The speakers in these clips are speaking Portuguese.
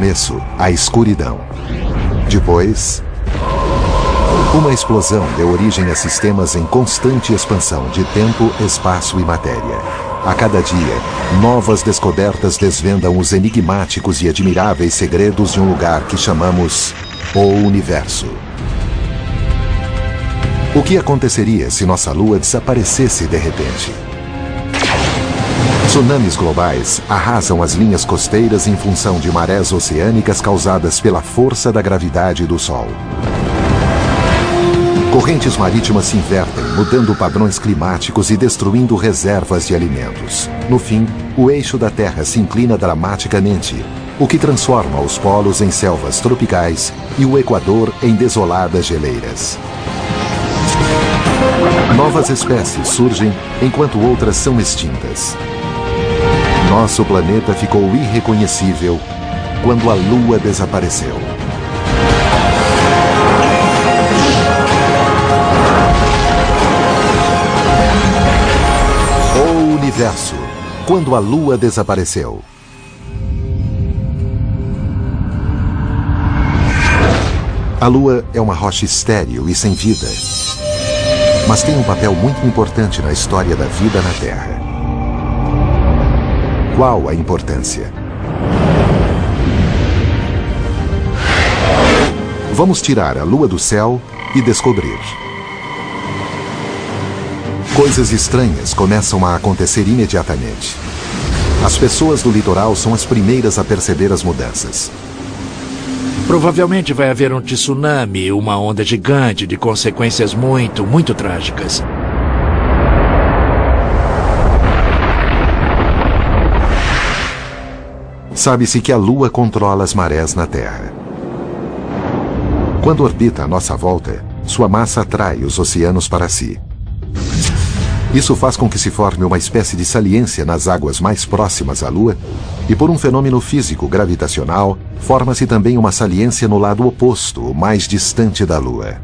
começo, a escuridão. Depois, uma explosão deu origem a sistemas em constante expansão de tempo, espaço e matéria. A cada dia, novas descobertas desvendam os enigmáticos e admiráveis segredos de um lugar que chamamos o Universo. O que aconteceria se nossa Lua desaparecesse de repente? Tsunamis globais arrasam as linhas costeiras em função de marés oceânicas causadas pela força da gravidade do Sol. Correntes marítimas se invertem, mudando padrões climáticos e destruindo reservas de alimentos. No fim, o eixo da Terra se inclina dramaticamente, o que transforma os polos em selvas tropicais e o Equador em desoladas geleiras. Novas espécies surgem enquanto outras são extintas. Nosso planeta ficou irreconhecível quando a Lua desapareceu. O Universo, quando a Lua desapareceu. A Lua é uma rocha estéril e sem vida, mas tem um papel muito importante na história da vida na Terra. Qual a importância? Vamos tirar a Lua do céu e descobrir. Coisas estranhas começam a acontecer imediatamente. As pessoas do litoral são as primeiras a perceber as mudanças. Provavelmente vai haver um tsunami, uma onda gigante de consequências muito trágicas. Sabe-se que a Lua controla as marés na Terra. Quando orbita à nossa volta, sua massa atrai os oceanos para si. Isso faz com que se forme uma espécie de saliência nas águas mais próximas à Lua, e por um fenômeno físico gravitacional, forma-se também uma saliência no lado oposto, o mais distante da Lua.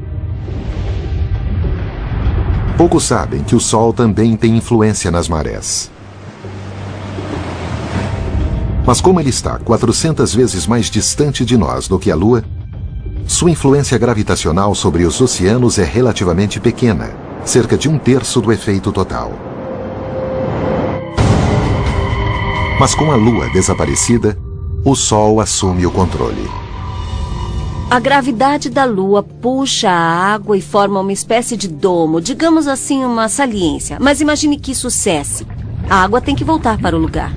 Poucos sabem que o Sol também tem influência nas marés. Mas como ele está 400 vezes mais distante de nós do que a Lua, sua influência gravitacional sobre os oceanos é relativamente pequena, cerca de 1/3 do efeito total. Mas com a Lua desaparecida, o Sol assume o controle. A gravidade da Lua puxa a água e forma uma espécie de domo, digamos assim, uma saliência. Mas imagine que isso cesse. A água tem que voltar para o lugar.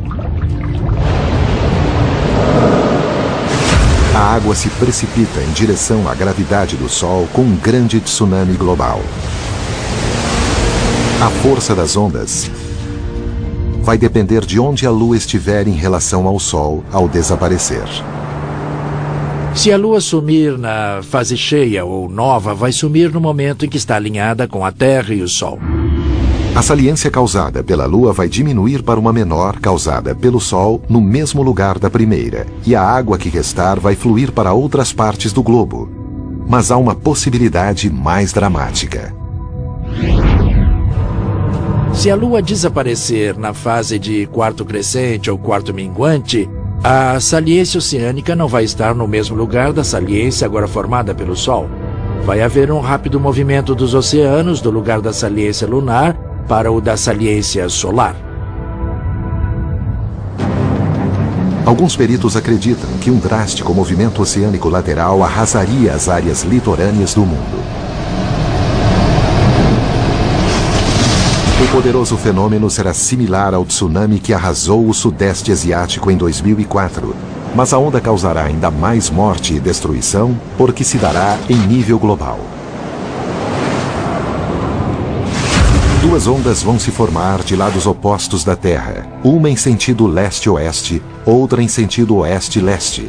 A água se precipita em direção à gravidade do Sol com um grande tsunami global. A força das ondas vai depender de onde a Lua estiver em relação ao Sol ao desaparecer. Se a Lua sumir na fase cheia ou nova, vai sumir no momento em que está alinhada com a Terra e o Sol. A saliência causada pela Lua vai diminuir para uma menor causada pelo Sol no mesmo lugar da primeira, e a água que restar vai fluir para outras partes do globo. Mas há uma possibilidade mais dramática. Se a Lua desaparecer na fase de quarto crescente ou quarto minguante, a saliência oceânica não vai estar no mesmo lugar da saliência agora formada pelo Sol. Vai haver um rápido movimento dos oceanos do lugar da saliência lunar para o da saliência solar. Alguns peritos acreditam que um drástico movimento oceânico lateral arrasaria as áreas litorâneas do mundo. O poderoso fenômeno será similar ao tsunami que arrasou o Sudeste Asiático em 2004, mas a onda causará ainda mais morte e destruição porque se dará em nível global. Duas ondas vão se formar de lados opostos da Terra, uma em sentido leste-oeste, outra em sentido oeste-leste.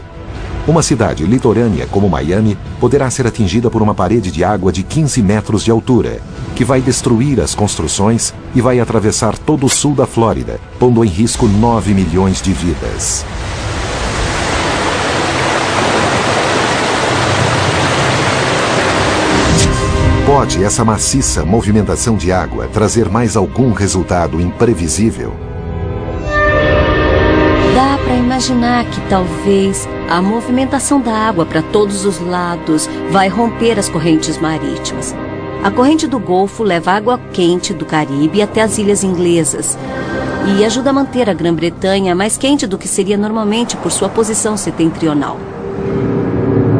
Uma cidade litorânea como Miami poderá ser atingida por uma parede de água de 15 metros de altura, que vai destruir as construções e vai atravessar todo o sul da Flórida, pondo em risco 9 milhões de vidas. Pode essa maciça movimentação de água trazer mais algum resultado imprevisível? Dá para imaginar que talvez A movimentação da água para todos os lados vai romper as correntes marítimas. A corrente do Golfo leva água quente do Caribe até as ilhas inglesas e ajuda a manter a Grã-Bretanha mais quente do que seria normalmente por sua posição setentrional.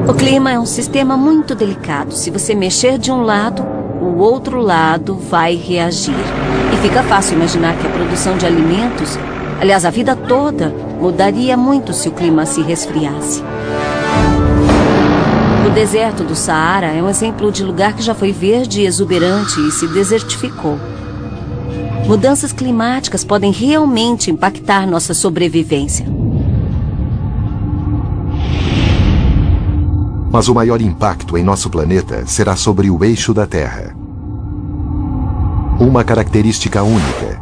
O clima é um sistema muito delicado. Se você mexer de um lado, o outro lado vai reagir. E fica fácil imaginar que a produção de alimentos, aliás, a vida toda, mudaria muito se o clima se resfriasse. O deserto do Saara é um exemplo de lugar que já foi verde e exuberante e se desertificou. Mudanças climáticas podem realmente impactar nossa sobrevivência. Mas o maior impacto em nosso planeta será sobre o eixo da Terra. Uma característica única,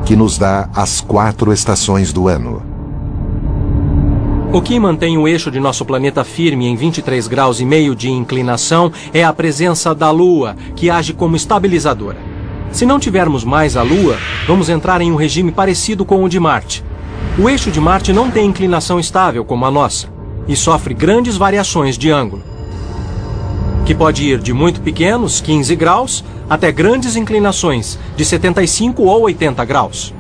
que nos dá as 4 estações do ano. O que mantém o eixo de nosso planeta firme em 23 graus e meio de inclinação é a presença da Lua, que age como estabilizadora. Se não tivermos mais a Lua, vamos entrar em um regime parecido com o de Marte. O eixo de Marte não tem inclinação estável como a nossa e sofre grandes variações de ângulo, que pode ir de muito pequenos, 15 graus, até grandes inclinações, de 75 ou 80 graus.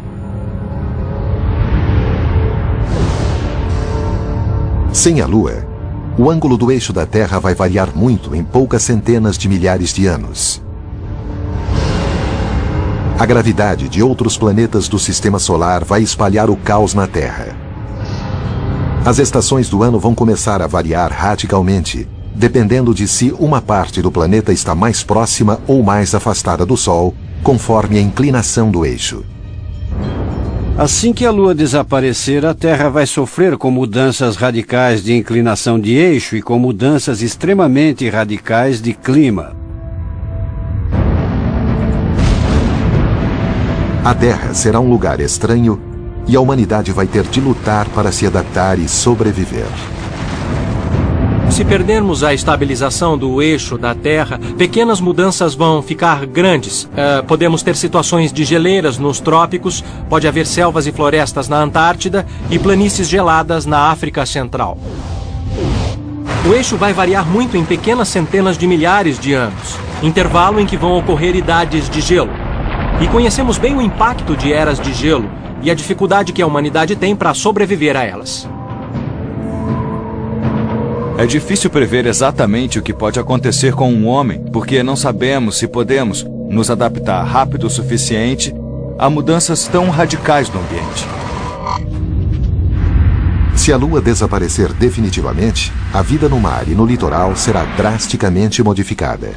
Sem a Lua, o ângulo do eixo da Terra vai variar muito em poucas centenas de milhares de anos. A gravidade de outros planetas do Sistema Solar vai espalhar o caos na Terra. As estações do ano vão começar a variar radicalmente, dependendo de se uma parte do planeta está mais próxima ou mais afastada do Sol, conforme a inclinação do eixo. Assim que a Lua desaparecer, a Terra vai sofrer com mudanças radicais de inclinação de eixo e com mudanças extremamente radicais de clima. A Terra será um lugar estranho e a humanidade vai ter de lutar para se adaptar e sobreviver. Se perdermos a estabilização do eixo da Terra, pequenas mudanças vão ficar grandes. Podemos ter situações de geleiras nos trópicos, pode haver selvas e florestas na Antártida e planícies geladas na África Central. O eixo vai variar muito em pequenas centenas de milhares de anos, intervalo em que vão ocorrer idades de gelo. E conhecemos bem o impacto de eras de gelo e a dificuldade que a humanidade tem para sobreviver a elas. É difícil prever exatamente o que pode acontecer com um homem, porque não sabemos se podemos nos adaptar rápido o suficiente a mudanças tão radicais no ambiente. Se a Lua desaparecer definitivamente, a vida no mar e no litoral será drasticamente modificada.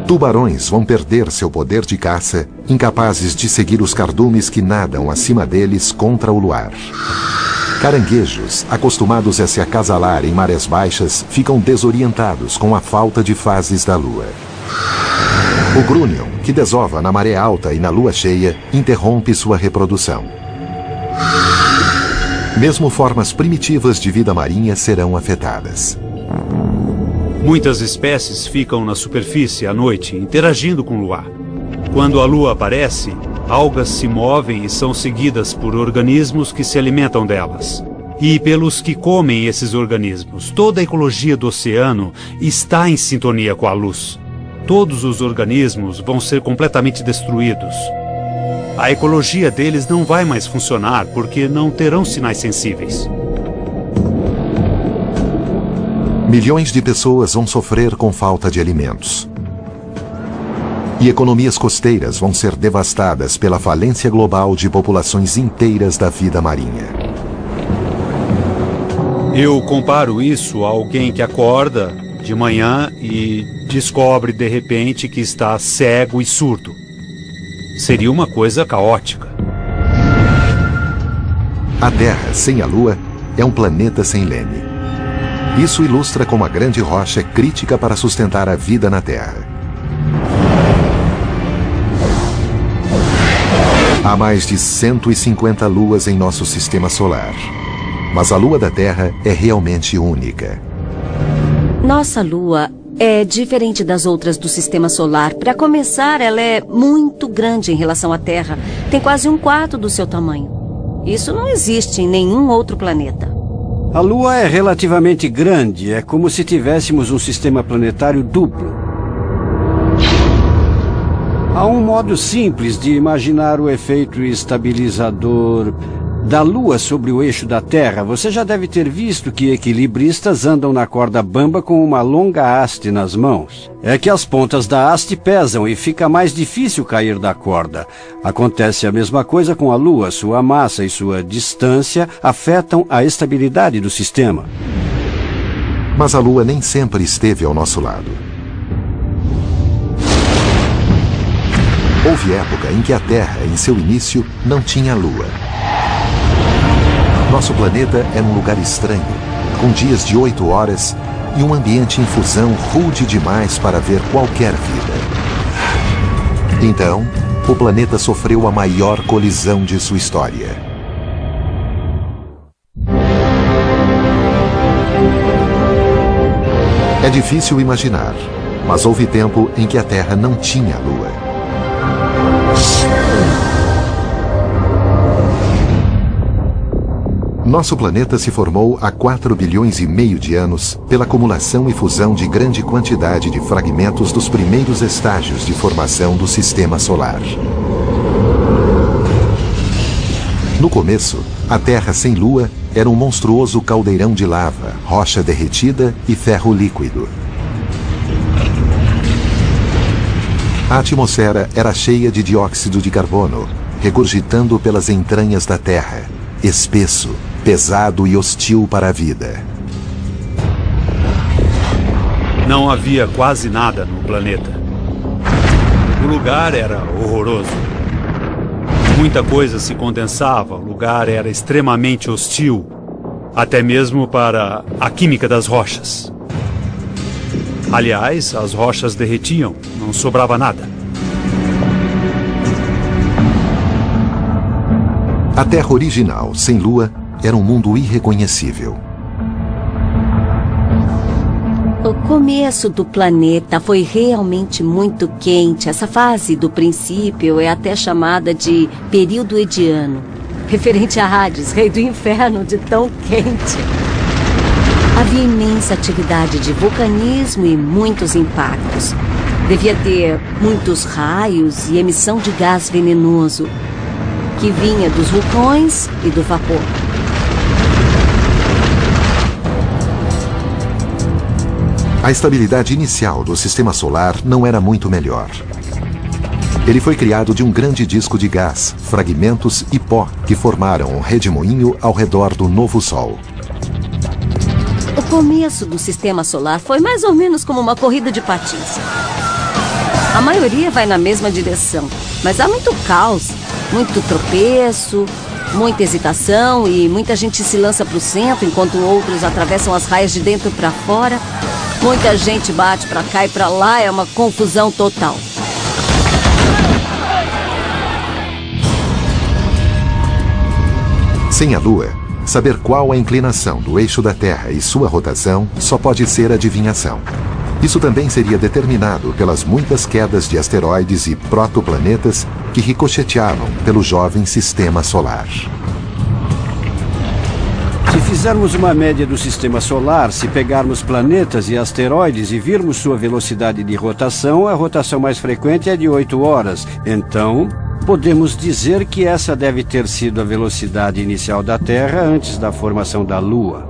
Tubarões vão perder seu poder de caça, incapazes de seguir os cardumes que nadam acima deles contra o luar. Caranguejos, acostumados a se acasalar em marés baixas, ficam desorientados com a falta de fases da Lua. O grúnion, que desova na maré alta e na lua cheia, interrompe sua reprodução. Mesmo formas primitivas de vida marinha serão afetadas. Muitas espécies ficam na superfície à noite, interagindo com o luar. Quando a lua aparece, algas se movem e são seguidas por organismos que se alimentam delas. E pelos que comem esses organismos. Toda a ecologia do oceano está em sintonia com a luz. Todos os organismos vão ser completamente destruídos. A ecologia deles não vai mais funcionar porque não terão sinais sensíveis. Milhões de pessoas vão sofrer com falta de alimentos. E economias costeiras vão ser devastadas pela falência global de populações inteiras da vida marinha. Eu comparo isso a alguém que acorda de manhã e descobre de repente que está cego e surdo. Seria uma coisa caótica. A Terra sem a Lua é um planeta sem leme. Isso ilustra como a grande rocha é crítica para sustentar a vida na Terra. Há mais de 150 luas em nosso sistema solar. Mas a Lua da Terra é realmente única. Nossa Lua é diferente das outras do Sistema Solar. Para começar, ela é muito grande em relação à Terra. Tem quase 1/4 do seu tamanho. Isso não existe em nenhum outro planeta. A Lua é relativamente grande, é como se tivéssemos um sistema planetário duplo. Há um modo simples de imaginar o efeito estabilizador da Lua sobre o eixo da Terra. Você já deve ter visto que equilibristas andam na corda bamba com uma longa haste nas mãos. É que as pontas da haste pesam e fica mais difícil cair da corda. Acontece a mesma coisa com a Lua. Sua massa e sua distância afetam a estabilidade do sistema. Mas a Lua nem sempre esteve ao nosso lado. Houve época em que a Terra, em seu início, não tinha Lua. Nosso planeta era um lugar estranho, com dias de 8 horas e um ambiente em fusão rude demais para ver qualquer vida. Então, o planeta sofreu a maior colisão de sua história. É difícil imaginar, mas houve tempo em que a Terra não tinha Lua. Nosso planeta se formou há 4,5 bilhões de anos pela acumulação e fusão de grande quantidade de fragmentos dos primeiros estágios de formação do Sistema Solar. No começo, a Terra sem Lua era um monstruoso caldeirão de lava, rocha derretida e ferro líquido. A atmosfera era cheia de dióxido de carbono, regurgitando pelas entranhas da Terra, espesso, pesado e hostil para a vida. Não havia quase nada no planeta. O lugar era horroroso. Muita coisa se condensava, o lugar era extremamente hostil, até mesmo para a química das rochas. Aliás, as rochas derretiam, não sobrava nada. A Terra original, sem Lua, era um mundo irreconhecível. O começo do planeta foi realmente muito quente. Essa fase do princípio é até chamada de período ediano, referente a Hades, rei do inferno, de tão quente. Havia imensa atividade de vulcanismo e muitos impactos. Devia ter muitos raios e emissão de gás venenoso, que vinha dos vulcões e do vapor. A estabilidade inicial do Sistema Solar não era muito melhor. Ele foi criado de um grande disco de gás, fragmentos e pó que formaram um redemoinho ao redor do novo Sol. O começo do Sistema Solar foi mais ou menos como uma corrida de patins. A maioria vai na mesma direção, mas há muito caos, muito tropeço, muita hesitação e muita gente se lança para o centro enquanto outros atravessam as raias de dentro para fora. Muita gente bate para cá e para lá, é uma confusão total. Sem a Lua, saber qual a inclinação do eixo da Terra e sua rotação só pode ser adivinhação. Isso também seria determinado pelas muitas quedas de asteroides e protoplanetas que ricocheteavam pelo jovem Sistema Solar. Se fizermos uma média do Sistema Solar, se pegarmos planetas e asteroides e virmos sua velocidade de rotação, a rotação mais frequente é de 8 horas. Então, podemos dizer que essa deve ter sido a velocidade inicial da Terra antes da formação da Lua.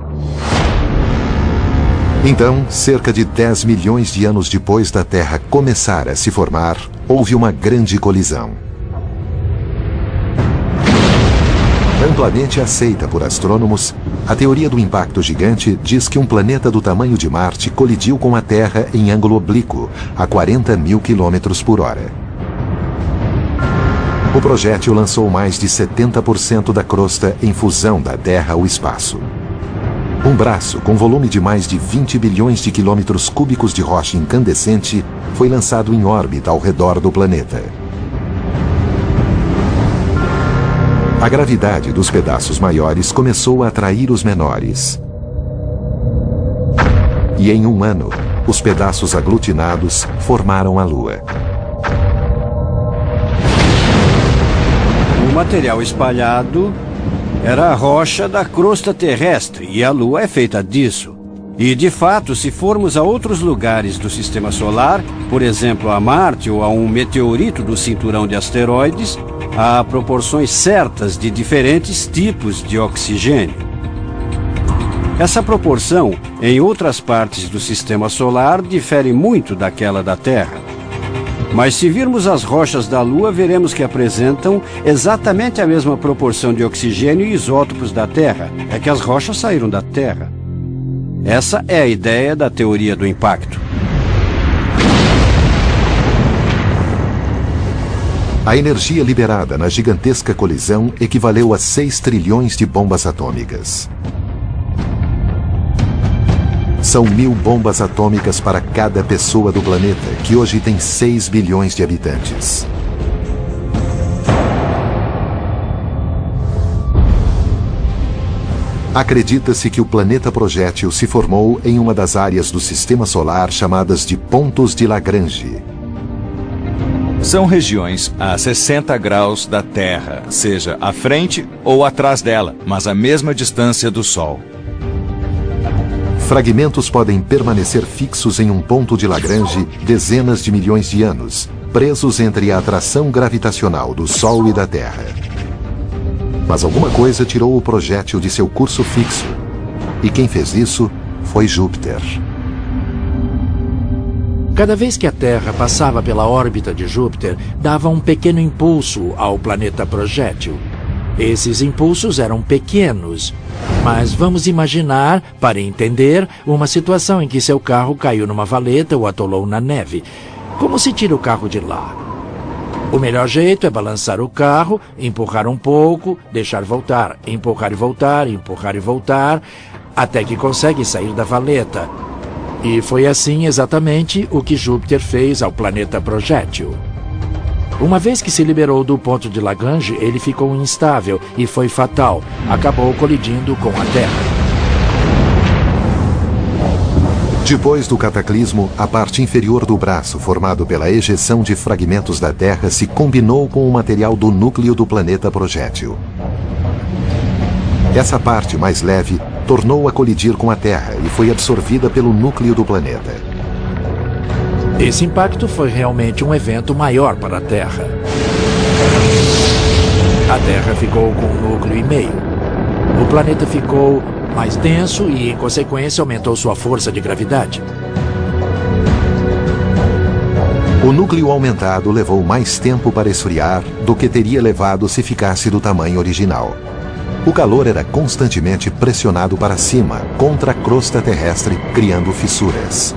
Então, cerca de 10 milhões de anos depois da Terra começar a se formar, houve uma grande colisão. Amplamente aceita por astrônomos, a teoria do impacto gigante diz que um planeta do tamanho de Marte colidiu com a Terra em ângulo oblíquo, a 40 mil quilômetros por hora. O projétil lançou mais de 70% da crosta em fusão da Terra ao espaço. Um braço com volume de mais de 20 bilhões de quilômetros cúbicos de rocha incandescente foi lançado em órbita ao redor do planeta. A gravidade dos pedaços maiores começou a atrair os menores. E em um ano, os pedaços aglutinados formaram a Lua. O material espalhado Era a rocha da crosta terrestre e a Lua é feita disso. E, de fato, se formos a outros lugares do Sistema Solar, por exemplo, a Marte ou a um meteorito do cinturão de asteroides, há proporções certas de diferentes tipos de oxigênio. Essa proporção, em outras partes do Sistema Solar, difere muito daquela da Terra. Mas se virmos as rochas da Lua, veremos que apresentam exatamente a mesma proporção de oxigênio e isótopos da Terra. É que as rochas saíram da Terra. Essa é a ideia da teoria do impacto. A energia liberada na gigantesca colisão equivaleu a 6 trilhões de bombas atômicas. São 1000 bombas atômicas para cada pessoa do planeta, que hoje tem 6 bilhões de habitantes. Acredita-se que o planeta projétil se formou em uma das áreas do Sistema Solar chamadas de pontos de Lagrange. São regiões a 60 graus da Terra, seja à frente ou atrás dela, mas a mesma distância do Sol. Fragmentos podem permanecer fixos em um ponto de Lagrange dezenas de milhões de anos, presos entre a atração gravitacional do Sol e da Terra. Mas alguma coisa tirou o projétil de seu curso fixo. E quem fez isso foi Júpiter. Cada vez que a Terra passava pela órbita de Júpiter, dava um pequeno impulso ao planeta projétil. Esses impulsos eram pequenos, mas vamos imaginar, para entender, uma situação em que seu carro caiu numa valeta ou atolou na neve. Como se tira o carro de lá? O melhor jeito é balançar o carro, empurrar um pouco, deixar voltar, empurrar e voltar, empurrar e voltar, até que consegue sair da valeta. E foi assim exatamente o que Júpiter fez ao planeta projétil. Uma vez que se liberou do ponto de Lagrange, ele ficou instável e foi fatal. Acabou colidindo com a Terra. Depois do cataclismo, a parte inferior do braço, formado pela ejeção de fragmentos da Terra, se combinou com o material do núcleo do planeta projétil. Essa parte mais leve tornou a colidir com a Terra e foi absorvida pelo núcleo do planeta. Esse impacto foi realmente um evento maior para a Terra. A Terra ficou com um núcleo e meio. O planeta ficou mais denso e, em consequência, aumentou sua força de gravidade. O núcleo aumentado levou mais tempo para esfriar do que teria levado se ficasse do tamanho original. O calor era constantemente pressionado para cima, contra a crosta terrestre, criando fissuras.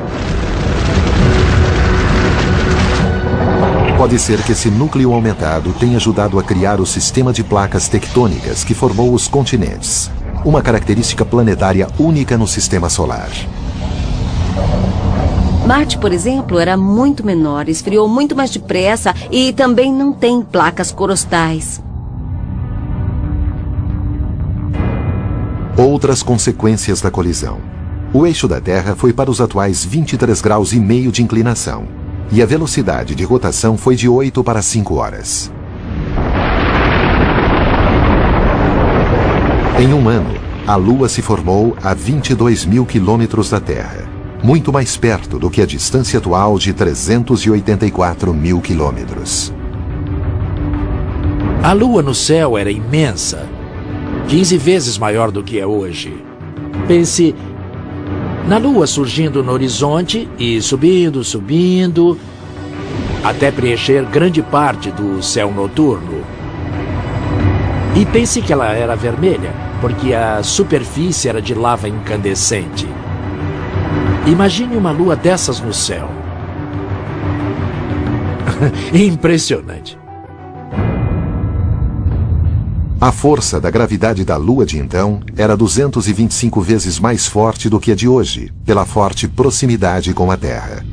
Pode ser que esse núcleo aumentado tenha ajudado a criar o sistema de placas tectônicas que formou os continentes, uma característica planetária única no Sistema Solar. Marte, por exemplo, era muito menor, esfriou muito mais depressa e também não tem placas crostais. Outras consequências da colisão. O eixo da Terra foi para os atuais 23,5 graus de inclinação. E a velocidade de rotação foi de 8 para 5 horas. Em um ano, a Lua se formou a 22.000 quilômetros da Terra, muito mais perto do que a distância atual de 384.000 quilômetros. A Lua no céu era imensa, 15 vezes maior do que é hoje. Pense na Lua surgindo no horizonte e subindo, subindo, até preencher grande parte do céu noturno. E pense que ela era vermelha, porque a superfície era de lava incandescente. Imagine uma lua dessas no céu. Impressionante. A força da gravidade da Lua de então era 225 vezes mais forte do que a de hoje, pela forte proximidade com a Terra.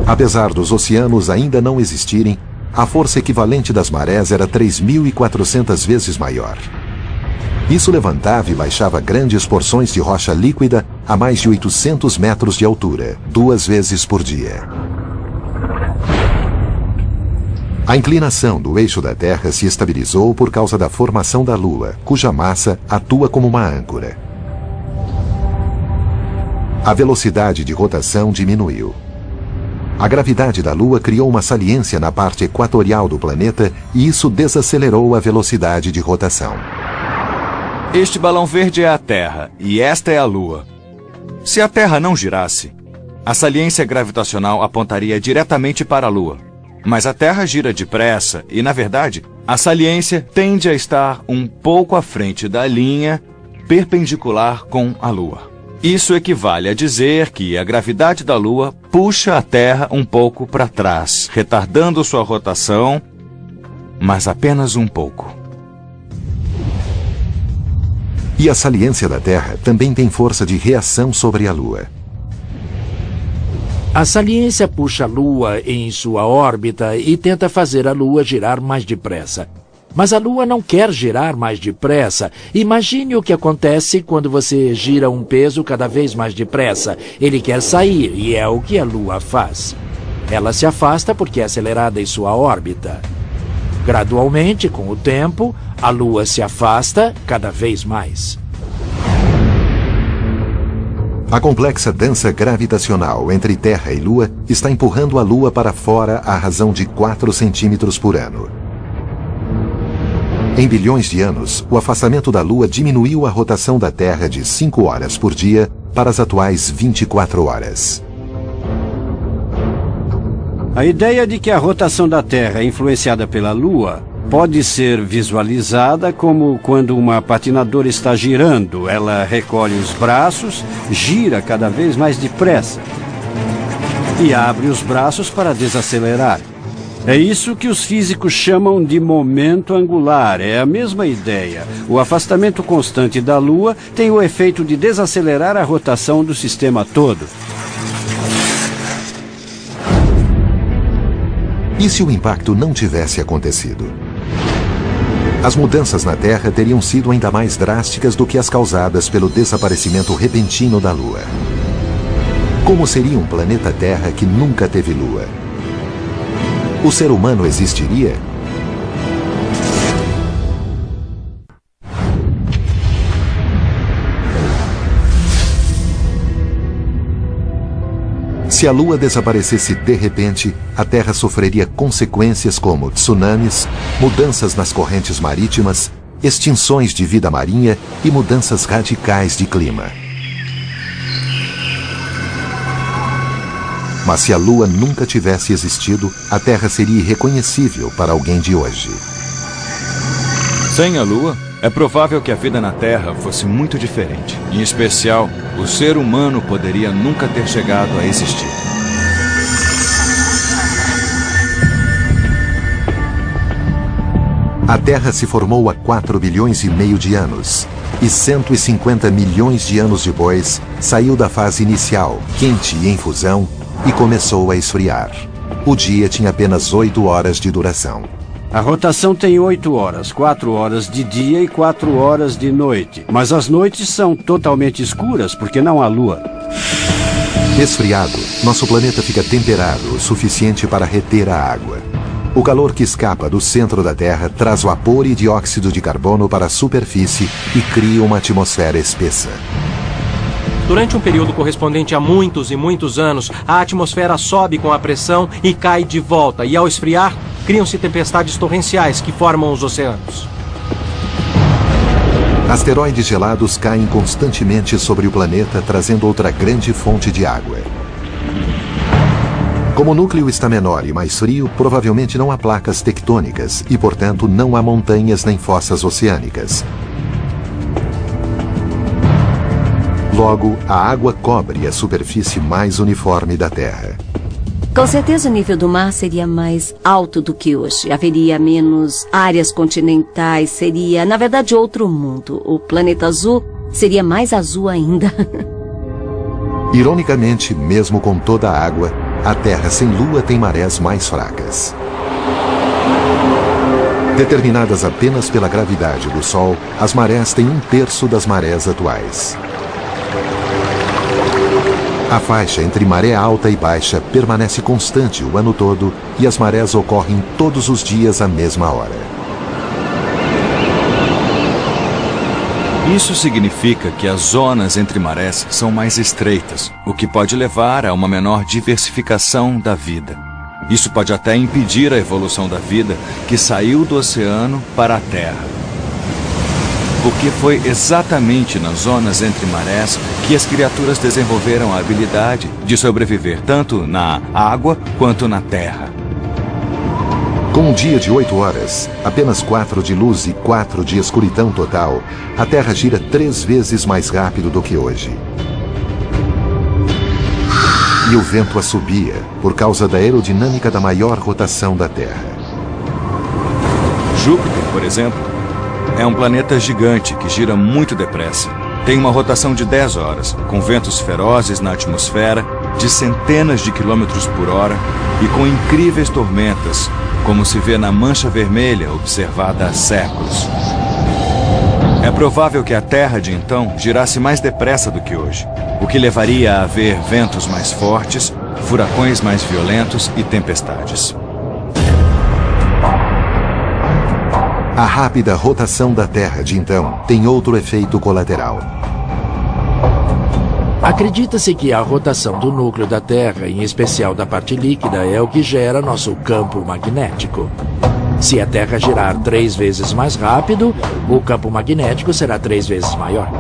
Apesar dos oceanos ainda não existirem, a força equivalente das marés era 3.400 vezes maior. Isso levantava e baixava grandes porções de rocha líquida a mais de 800 metros de altura, 2 vezes por dia. A inclinação do eixo da Terra se estabilizou por causa da formação da Lua, cuja massa atua como uma âncora. A velocidade de rotação diminuiu. A gravidade da Lua criou uma saliência na parte equatorial do planeta e isso desacelerou a velocidade de rotação. Este balão verde é a Terra e esta é a Lua. Se a Terra não girasse, a saliência gravitacional apontaria diretamente para a Lua. Mas a Terra gira depressa e, na verdade, a saliência tende a estar um pouco à frente da linha perpendicular com a Lua. Isso equivale a dizer que a gravidade da Lua puxa a Terra um pouco para trás, retardando sua rotação, mas apenas um pouco. E a saliência da Terra também tem força de reação sobre a Lua. A saliência puxa a Lua em sua órbita e tenta fazer a Lua girar mais depressa. Mas a Lua não quer girar mais depressa. Imagine o que acontece quando você gira um peso cada vez mais depressa. Ele quer sair e é o que a Lua faz. Ela se afasta porque é acelerada em sua órbita. Gradualmente, com o tempo, a Lua se afasta cada vez mais. A complexa dança gravitacional entre Terra e Lua está empurrando a Lua para fora à razão de 4 centímetros por ano. Em bilhões de anos, o afastamento da Lua diminuiu a rotação da Terra de 5 horas por dia para as atuais 24 horas. A ideia de que a rotação da Terra é influenciada pela Lua pode ser visualizada como quando uma patinadora está girando. Ela recolhe os braços, gira cada vez mais depressa e abre os braços para desacelerar. É isso que os físicos chamam de momento angular. É a mesma ideia. O afastamento constante da Lua tem o efeito de desacelerar a rotação do sistema todo. E se o impacto não tivesse acontecido? As mudanças na Terra teriam sido ainda mais drásticas do que as causadas pelo desaparecimento repentino da Lua. Como seria um planeta Terra que nunca teve Lua? O ser humano existiria? Se a Lua desaparecesse de repente, a Terra sofreria consequências como tsunamis, mudanças nas correntes marítimas, extinções de vida marinha e mudanças radicais de clima. Mas se a Lua nunca tivesse existido, a Terra seria irreconhecível para alguém de hoje. Sem a Lua, é provável que a vida na Terra fosse muito diferente. Em especial, o ser humano poderia nunca ter chegado a existir. A Terra se formou há 4 bilhões e meio de anos. E 150 milhões de anos depois, saiu da fase inicial, quente e em fusão, e começou a esfriar. O dia tinha apenas 8 horas de duração. A rotação tem 8 horas, 4 horas de dia e 4 horas de noite. Mas as noites são totalmente escuras porque não há lua. Esfriado, nosso planeta fica temperado o suficiente para reter a água. O calor que escapa do centro da Terra traz vapor e dióxido de carbono para a superfície e cria uma atmosfera espessa. Durante um período correspondente a muitos e muitos anos, a atmosfera sobe com a pressão e cai de volta. E ao esfriar, criam-se tempestades torrenciais que formam os oceanos. Asteroides gelados caem constantemente sobre o planeta, trazendo outra grande fonte de água. Como o núcleo está menor e mais frio, provavelmente não há placas tectônicas e, portanto, não há montanhas nem fossas oceânicas. Logo, a água cobre a superfície mais uniforme da Terra. Com certeza o nível do mar seria mais alto do que hoje. Haveria menos áreas continentais, seria, na verdade, outro mundo. O planeta azul seria mais azul ainda. Ironicamente, mesmo com toda a água, a Terra sem Lua tem marés mais fracas. Determinadas apenas pela gravidade do Sol, as marés têm 1/3 das marés atuais. A faixa entre maré alta e baixa permanece constante o ano todo e as marés ocorrem todos os dias à mesma hora. Isso significa que as zonas entre marés são mais estreitas, o que pode levar a uma menor diversificação da vida. Isso pode até impedir a evolução da vida que saiu do oceano para a Terra. Porque foi exatamente nas zonas entre marés que as criaturas desenvolveram a habilidade de sobreviver tanto na água quanto na terra. Com um dia de 8 horas, apenas 4 de luz e 4 de escuridão total, a Terra gira 3 vezes mais rápido do que hoje. E o vento assobia por causa da aerodinâmica da maior rotação da Terra. Júpiter, por exemplo, é um planeta gigante que gira muito depressa. Tem uma rotação de 10 horas, com ventos ferozes na atmosfera, de centenas de quilômetros por hora e com incríveis tormentas, como se vê na Mancha Vermelha observada há séculos. É provável que a Terra de então girasse mais depressa do que hoje, o que levaria a haver ventos mais fortes, furacões mais violentos e tempestades. A rápida rotação da Terra de então tem outro efeito colateral. Acredita-se que a rotação do núcleo da Terra, em especial da parte líquida, é o que gera nosso campo magnético. Se a Terra girar 3 vezes mais rápido, o campo magnético será 3 vezes maior.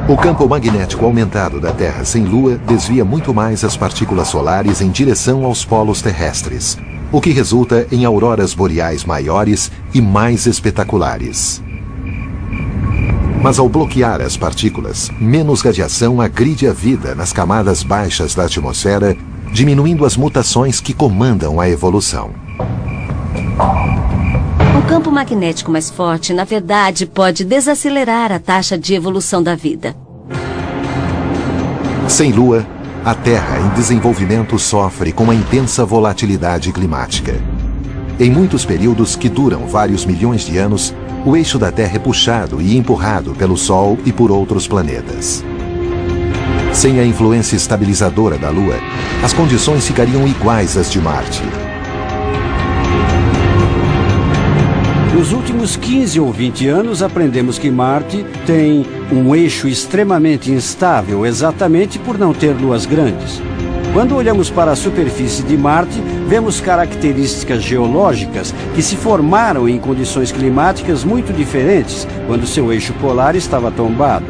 O campo magnético aumentado da Terra sem Lua desvia muito mais as partículas solares em direção aos polos terrestres, o que resulta em auroras boreais maiores e mais espetaculares. Mas ao bloquear as partículas, menos radiação agride a vida nas camadas baixas da atmosfera, diminuindo as mutações que comandam a evolução. O campo magnético mais forte, na verdade, pode desacelerar a taxa de evolução da vida. Sem Lua, a Terra em desenvolvimento sofre com a intensa volatilidade climática. Em muitos períodos que duram vários milhões de anos, o eixo da Terra é puxado e empurrado pelo Sol e por outros planetas. Sem a influência estabilizadora da Lua, as condições ficariam iguais às de Marte. Nos últimos 15 ou 20 anos, aprendemos que Marte tem um eixo extremamente instável, exatamente por não ter luas grandes. Quando olhamos para a superfície de Marte, vemos características geológicas que se formaram em condições climáticas muito diferentes quando seu eixo polar estava tombado.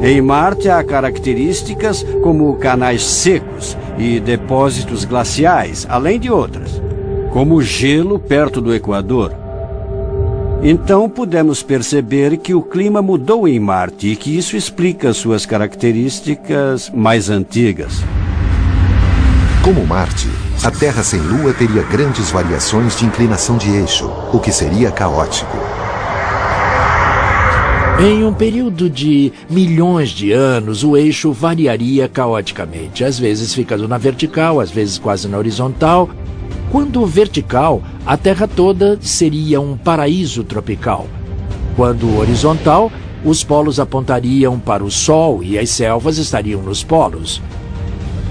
Em Marte há características como canais secos e depósitos glaciais, além de outras, como gelo perto do Equador. Então pudemos perceber que o clima mudou em Marte e que isso explica suas características mais antigas. Como Marte, a Terra sem Lua teria grandes variações de inclinação de eixo, o que seria caótico. Em um período de milhões de anos, o eixo variaria caoticamente. Às vezes ficando na vertical, às vezes quase na horizontal. Quando vertical, a Terra toda seria um paraíso tropical. Quando horizontal, os polos apontariam para o Sol e as selvas estariam nos polos.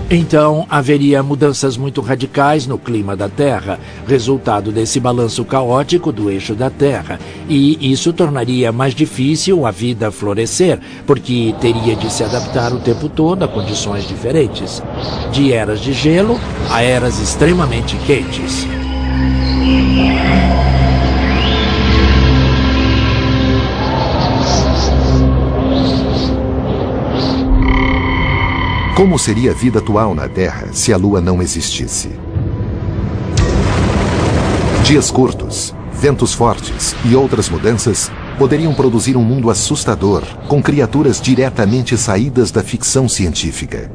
Então, haveria mudanças muito radicais no clima da Terra, resultado desse balanço caótico do eixo da Terra, e isso tornaria mais difícil a vida florescer, porque teria de se adaptar o tempo todo a condições diferentes, de eras de gelo a eras extremamente quentes. Como seria a vida atual na Terra se a Lua não existisse? Dias curtos, ventos fortes e outras mudanças poderiam produzir um mundo assustador, com criaturas diretamente saídas da ficção científica.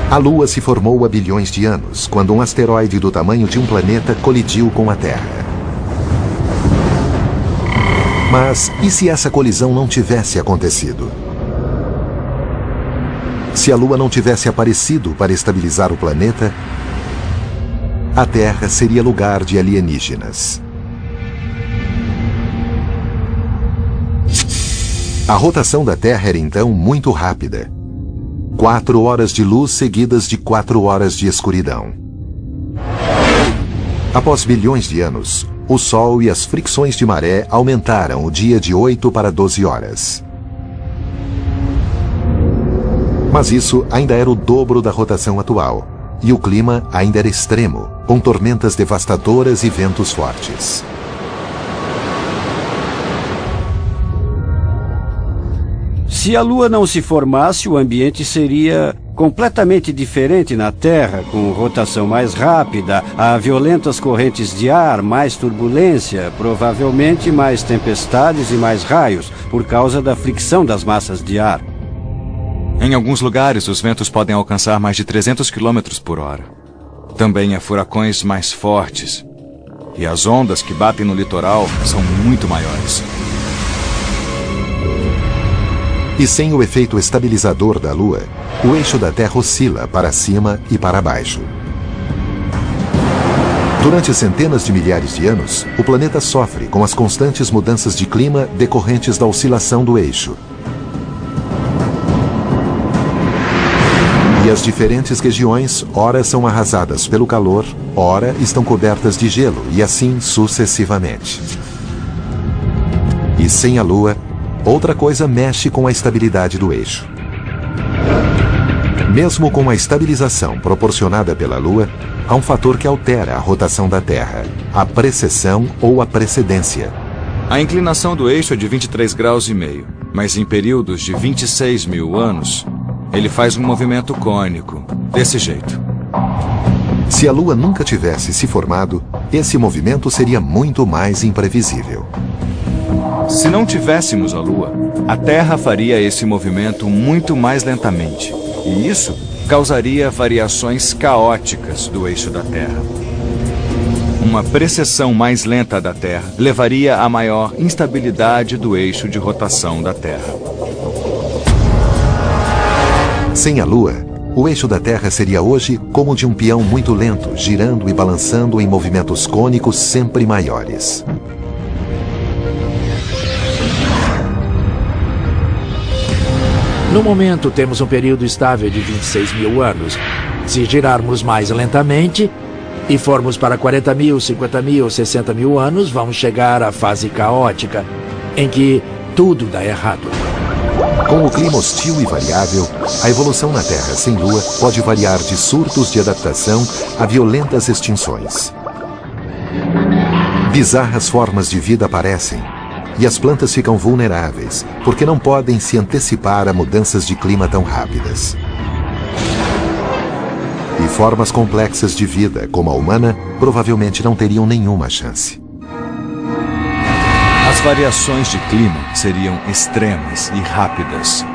A Lua se formou há bilhões de anos, quando um asteroide do tamanho de um planeta colidiu com a Terra. Mas e se essa colisão não tivesse acontecido? Se a Lua não tivesse aparecido para estabilizar o planeta, a Terra seria lugar de alienígenas. A rotação da Terra era então muito rápida. 4 horas de luz seguidas de 4 horas de escuridão. Após bilhões de anos, o Sol e as fricções de maré aumentaram o dia de 8 para 12 horas. Mas isso ainda era o dobro da rotação atual, e o clima ainda era extremo, com tormentas devastadoras e ventos fortes. Se a Lua não se formasse, o ambiente seria completamente diferente na Terra, com rotação mais rápida, há violentas correntes de ar, mais turbulência, provavelmente mais tempestades e mais raios, por causa da fricção das massas de ar. Em alguns lugares, os ventos podem alcançar mais de 300 km por hora. Também há furacões mais fortes. E as ondas que batem no litoral são muito maiores. E sem o efeito estabilizador da Lua, o eixo da Terra oscila para cima e para baixo. Durante centenas de milhares de anos, o planeta sofre com as constantes mudanças de clima decorrentes da oscilação do eixo. E as diferentes regiões, ora são arrasadas pelo calor, ora estão cobertas de gelo, e assim sucessivamente. E sem a Lua, outra coisa mexe com a estabilidade do eixo. Mesmo com a estabilização proporcionada pela Lua, há um fator que altera a rotação da Terra, a precessão ou a precedência. A inclinação do eixo é de 23,5 graus, mas em períodos de 26 mil anos, ele faz um movimento cônico, desse jeito. Se a Lua nunca tivesse se formado, esse movimento seria muito mais imprevisível. Se não tivéssemos a Lua, a Terra faria esse movimento muito mais lentamente. E isso causaria variações caóticas do eixo da Terra. Uma precessão mais lenta da Terra levaria a maior instabilidade do eixo de rotação da Terra. Sem a Lua, o eixo da Terra seria hoje como o de um peão muito lento, girando e balançando em movimentos cônicos sempre maiores. No momento, temos um período estável de 26 mil anos. Se girarmos mais lentamente e formos para 40 mil, 50 mil, 60 mil anos, vamos chegar à fase caótica, em que tudo dá errado. Com o clima hostil e variável, a evolução na Terra sem Lua pode variar de surtos de adaptação a violentas extinções. Bizarras formas de vida aparecem, e as plantas ficam vulneráveis, porque não podem se antecipar a mudanças de clima tão rápidas. E formas complexas de vida, como a humana, provavelmente não teriam nenhuma chance. As variações de clima seriam extremas e rápidas.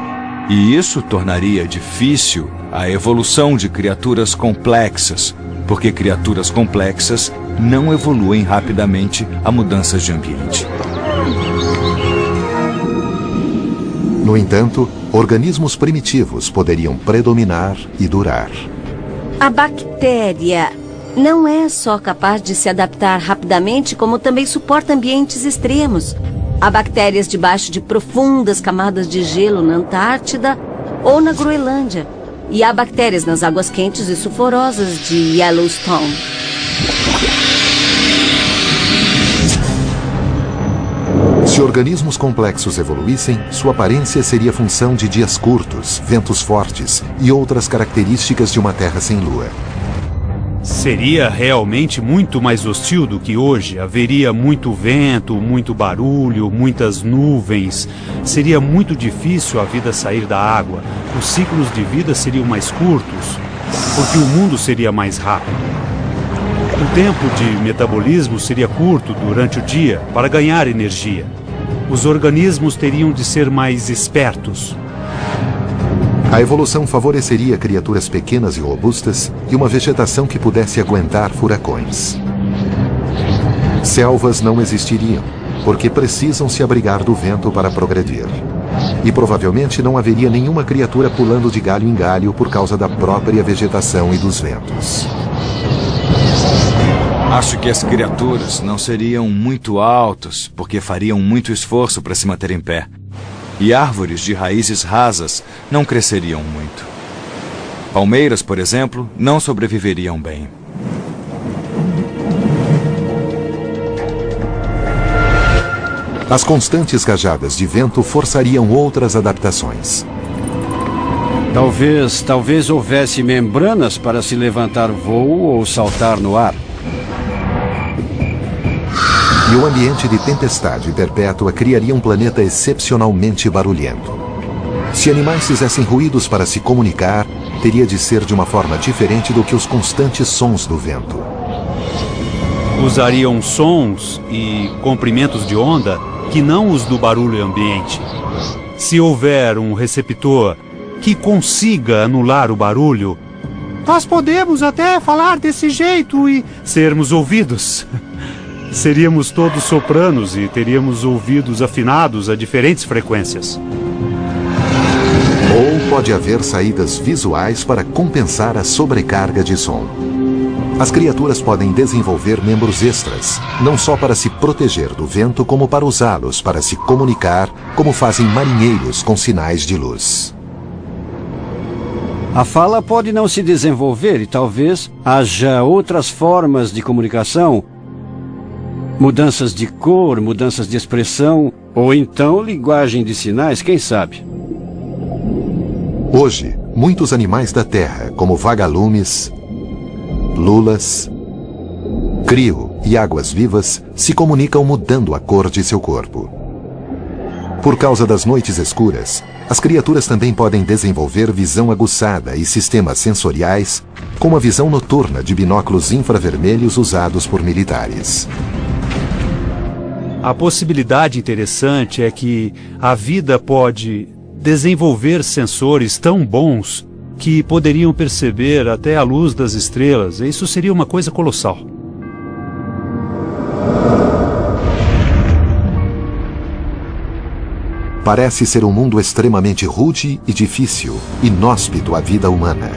E isso tornaria difícil a evolução de criaturas complexas, porque criaturas complexas não evoluem rapidamente a mudanças de ambiente. No entanto, organismos primitivos poderiam predominar e durar. A bactéria não é só capaz de se adaptar rapidamente, como também suporta ambientes extremos. Há bactérias debaixo de profundas camadas de gelo na Antártida ou na Groenlândia. E há bactérias nas águas quentes e sulfurosas de Yellowstone. Se organismos complexos evoluíssem, sua aparência seria função de dias curtos, ventos fortes e outras características de uma Terra sem Lua. Seria realmente muito mais hostil do que hoje. Haveria muito vento, muito barulho, muitas nuvens. Seria muito difícil a vida sair da água. Os ciclos de vida seriam mais curtos, porque o mundo seria mais rápido. O tempo de metabolismo seria curto durante o dia para ganhar energia. Os organismos teriam de ser mais espertos. A evolução favoreceria criaturas pequenas e robustas e uma vegetação que pudesse aguentar furacões. Selvas não existiriam, porque precisam se abrigar do vento para progredir. E provavelmente não haveria nenhuma criatura pulando de galho em galho por causa da própria vegetação e dos ventos. Acho que as criaturas não seriam muito altas, porque fariam muito esforço para se manter em pé. e árvores de raízes rasas não cresceriam muito. Palmeiras, por exemplo, não sobreviveriam bem. As constantes rajadas de vento forçariam outras adaptações. Talvez houvesse membranas para se levantar voo ou saltar no ar. E o ambiente de tempestade perpétua criaria um planeta excepcionalmente barulhento. Se animais fizessem ruídos para se comunicar, teria de ser de uma forma diferente do que os constantes sons do vento. Usariam sons e comprimentos de onda que não os do barulho ambiente. Se houver um receptor que consiga anular o barulho, nós podemos até falar desse jeito e sermos ouvidos. Seríamos todos sopranos e teríamos ouvidos afinados a diferentes frequências. Ou pode haver saídas visuais para compensar a sobrecarga de som. As criaturas podem desenvolver membros extras, não só para se proteger do vento, como para usá-los para se comunicar, como fazem marinheiros com sinais de luz. A fala pode não se desenvolver e talvez haja outras formas de comunicação, mudanças de cor, mudanças de expressão, ou então linguagem de sinais, quem sabe? Hoje, muitos animais da Terra, como vagalumes, lulas, crio e águas-vivas, se comunicam mudando a cor de seu corpo. Por causa das noites escuras, as criaturas também podem desenvolver visão aguçada e sistemas sensoriais, como a visão noturna de binóculos infravermelhos usados por militares. A possibilidade interessante é que a vida pode desenvolver sensores tão bons que poderiam perceber até a luz das estrelas. Isso seria uma coisa colossal. Parece ser um mundo extremamente rude e difícil, inóspito à vida humana.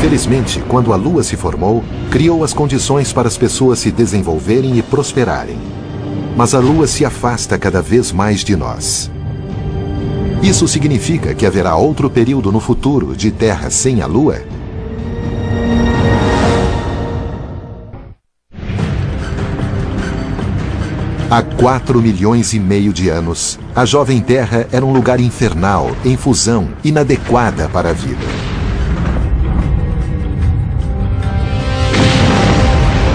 Felizmente, quando a Lua se formou, criou as condições para as pessoas se desenvolverem e prosperarem. Mas a Lua se afasta cada vez mais de nós. Isso significa que haverá outro período no futuro de Terra sem a Lua? Há 4,5 milhões de anos, a jovem Terra era um lugar infernal, em fusão, inadequada para a vida.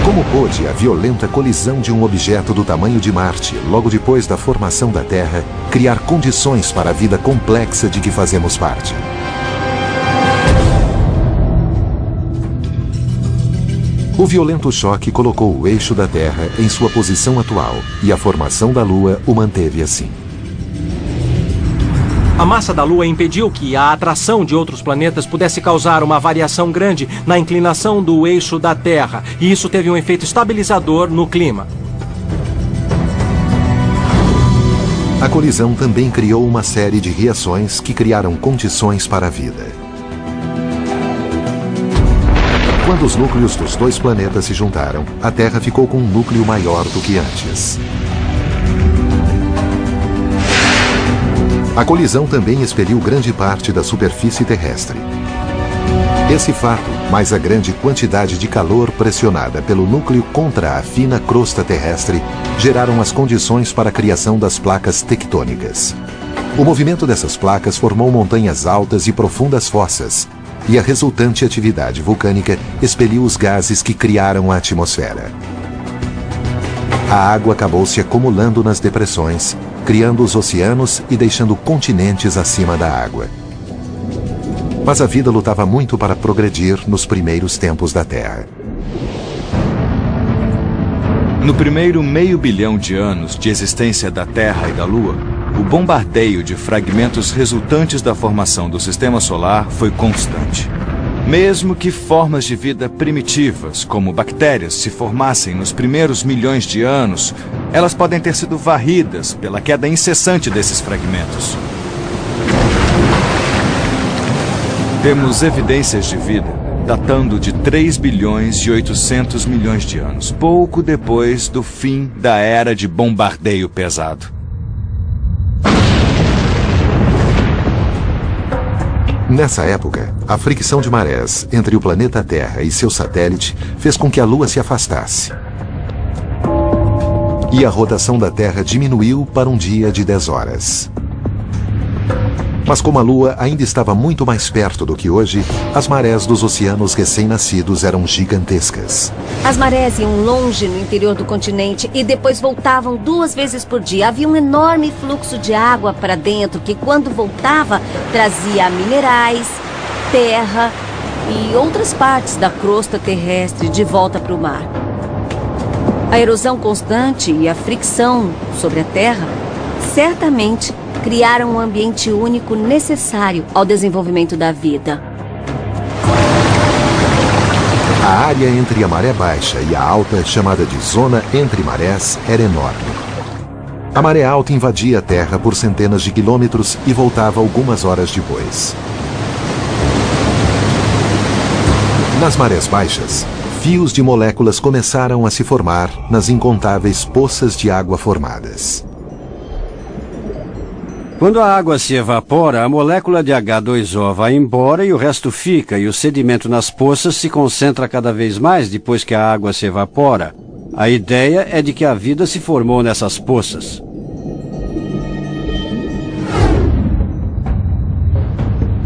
Como pôde a violenta colisão de um objeto do tamanho de Marte, logo depois da formação da Terra, criar condições para a vida complexa de que fazemos parte? O violento choque colocou o eixo da Terra em sua posição atual, e a formação da Lua o manteve assim. A massa da Lua impediu que a atração de outros planetas pudesse causar uma variação grande na inclinação do eixo da Terra, e isso teve um efeito estabilizador no clima. A colisão também criou uma série de reações que criaram condições para a vida. Quando os núcleos dos dois planetas se juntaram, a Terra ficou com um núcleo maior do que antes. A colisão também expeliu grande parte da superfície terrestre. Esse fato, mais a grande quantidade de calor pressionada pelo núcleo contra a fina crosta terrestre, geraram as condições para a criação das placas tectônicas. O movimento dessas placas formou montanhas altas e profundas fossas, e a resultante atividade vulcânica expeliu os gases que criaram a atmosfera. A água acabou se acumulando nas depressões, criando os oceanos e deixando continentes acima da água. Mas a vida lutava muito para progredir nos primeiros tempos da Terra. No primeiro 500 milhão de anos de existência da Terra e da Lua, o bombardeio de fragmentos resultantes da formação do Sistema Solar foi constante. Mesmo que formas de vida primitivas, como bactérias, se formassem nos primeiros milhões de anos, elas podem ter sido varridas pela queda incessante desses fragmentos. Temos evidências de vida datando de 3 bilhões e 800 milhões de anos, pouco depois do fim da era de bombardeio pesado. Nessa época, a fricção de marés entre o planeta Terra e seu satélite fez com que a Lua se afastasse. E a rotação da Terra diminuiu para um dia de 10 horas. Mas como a Lua ainda estava muito mais perto do que hoje, as marés dos oceanos recém-nascidos eram gigantescas. As marés iam longe no interior do continente e depois voltavam 2 vezes por dia. Havia um enorme fluxo de água para dentro que, quando voltava, trazia minerais, terra e outras partes da crosta terrestre de volta para o mar. A erosão constante e a fricção sobre a Terra certamente criaram um ambiente único necessário ao desenvolvimento da vida. A área entre a maré baixa e a alta, chamada de zona entre marés, era enorme. A maré alta invadia a Terra por centenas de quilômetros e voltava algumas horas depois. Nas marés baixas, fios de moléculas começaram a se formar nas incontáveis poças de água formadas. Quando a água se evapora, a molécula de H2O vai embora e o resto fica, e o sedimento nas poças se concentra cada vez mais depois que a água se evapora. A ideia é de que a vida se formou nessas poças.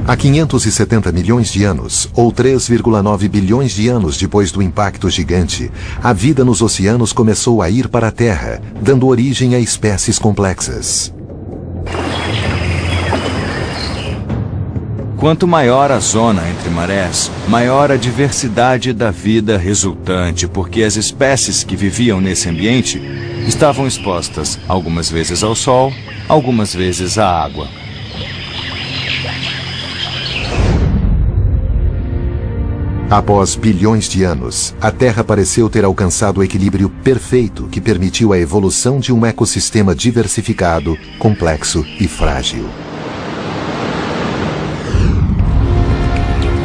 Há 570 milhões de anos, ou 3,9 bilhões de anos depois do impacto gigante, a vida nos oceanos começou a ir para a Terra, dando origem a espécies complexas. Quanto maior a zona entre marés, maior a diversidade da vida resultante, porque as espécies que viviam nesse ambiente estavam expostas algumas vezes ao sol, algumas vezes à água. Após bilhões de anos, a Terra pareceu ter alcançado o equilíbrio perfeito que permitiu a evolução de um ecossistema diversificado, complexo e frágil.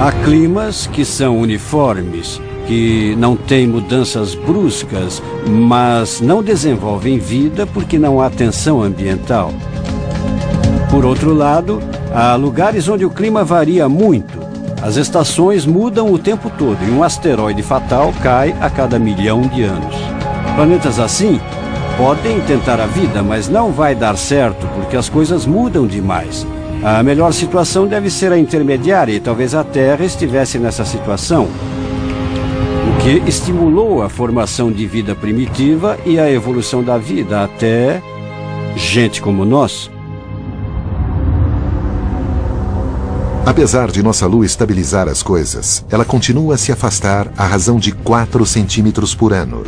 Há climas que são uniformes, que não têm mudanças bruscas, mas não desenvolvem vida porque não há tensão ambiental. Por outro lado, há lugares onde o clima varia muito. As estações mudam o tempo todo e um asteroide fatal cai a cada 1 milhão de anos. Planetas assim podem tentar a vida, mas não vai dar certo porque as coisas mudam demais. A melhor situação deve ser a intermediária e talvez a Terra estivesse nessa situação, o que estimulou a formação de vida primitiva e a evolução da vida até gente como nós. Apesar de nossa Lua estabilizar as coisas, ela continua a se afastar à razão de 4 centímetros por ano,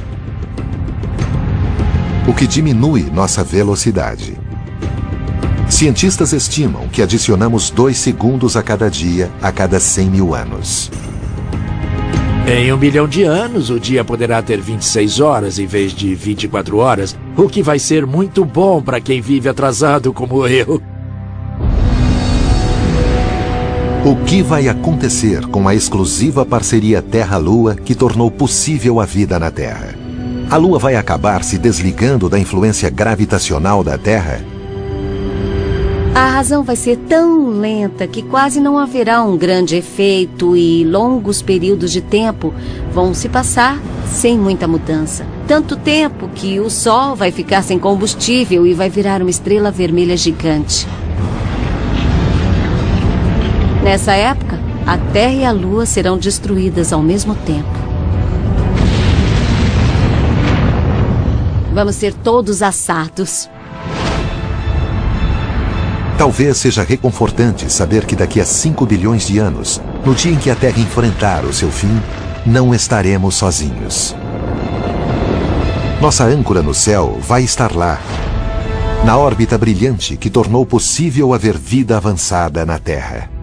o que diminui nossa velocidade. Cientistas estimam que adicionamos 2 segundos a cada dia a cada 100 mil anos. Em 1 bilhão de anos, o dia poderá ter 26 horas em vez de 24 horas, o que vai ser muito bom para quem vive atrasado como eu. O que vai acontecer com a exclusiva parceria Terra-Lua que tornou possível a vida na Terra? A Lua vai acabar se desligando da influência gravitacional da Terra? A razão vai ser tão lenta que quase não haverá um grande efeito e longos períodos de tempo vão se passar sem muita mudança. Tanto tempo que o Sol vai ficar sem combustível e vai virar uma estrela vermelha gigante. Nessa época, a Terra e a Lua serão destruídas ao mesmo tempo. Vamos ser todos assados. Talvez seja reconfortante saber que daqui a 5 bilhões de anos, no dia em que a Terra enfrentar o seu fim, não estaremos sozinhos. Nossa âncora no céu vai estar lá, na órbita brilhante que tornou possível haver vida avançada na Terra.